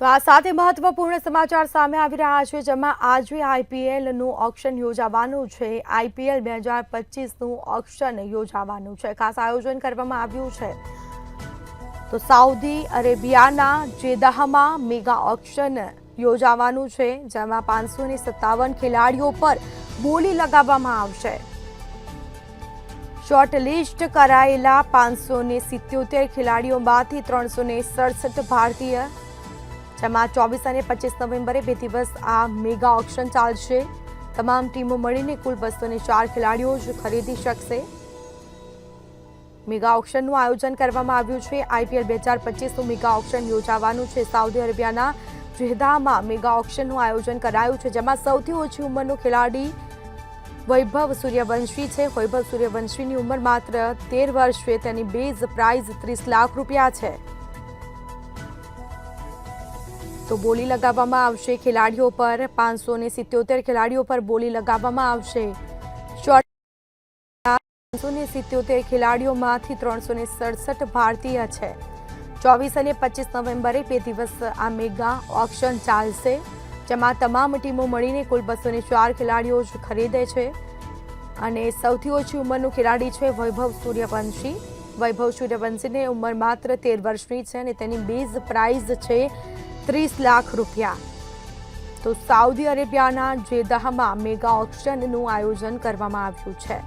તો આ સાથે મહત્વપૂર્ણ સમાચાર સામે આવી રહ્યા છે, જેમાં આજે આઈપીએલનું ઓક્શન યોજાવાનું છે। આઈપીએલ 2025નું ઓક્શન યોજાવાનું છે। ખાસ આયોજન કરવામાં આવ્યું છે। તો સાઉદી અરેબિયાના જેદાહમાં મેગા ઓક્શન યોજાવાનું છે, જેમાં 557 ખેલાડીઓ પર બોલી લગાવવામાં આવશે। શોર્ટલિસ્ટ કરાયેલા 577 ખેલાડીઓમાંથી 367 ભારતીય, જેમાં 24 અને 25 નવેમ્બરે 2 દિવસ આ મેગા ઓક્શન ચાલશે। તમામ ટીમો મળીને કુલ 204 ખેલાડીઓ જ ખરીદી શકશે। મેગા ઓક્શનનું આયોજન કરવામાં આવ્યું છે। આઈપીએલ 2025નું મેગા ઓક્શન યોજાવાનું છે। સાઉદી અરેબિયાના જેદાહમાં મેગા ઓક્શનનું આયોજન કરાયું છે, જેમાં સૌથી ઓછી ઉંમરનો ખેલાડી વૈભવ સૂર્યવંશી છે। વૈભવ સૂર્યવંશીની ઉંમર માત્ર 13 વર્ષ છે। તેની બેઝ પ્રાઇઝ 30 લાખ રૂપિયા છે। તો બોલી લગાવવામાં આવશે ખેલાડીઓ પર। 577 ખેલાડીઓ પર બોલી લગાવવામાં આવશે। 577 ખેલાડીઓમાંથી 367 ભારતીય છે। 24 અને 25 નવેમ્બરે 2 દિવસ આ મેગા ઓક્શન ચાલશે, જેમાં તમામ ટીમો મળીને કુલ 204 ખેલાડીઓ જ ખરીદે છે। અને સૌથી ઓછી ઉંમરનું ખેલાડી છે વૈભવ સૂર્યવંશી। વૈભવ સૂર્યવંશીની ઉંમર માત્ર 13 વર્ષની છે અને તેની બેઝ પ્રાઇઝ છે 30 લાખ રૂપિયા। તો સાઉદી અરેબિયાના જેદાહમાં મેગા ઓક્શનનું આયોજન કરવામાં આવ્યું છે।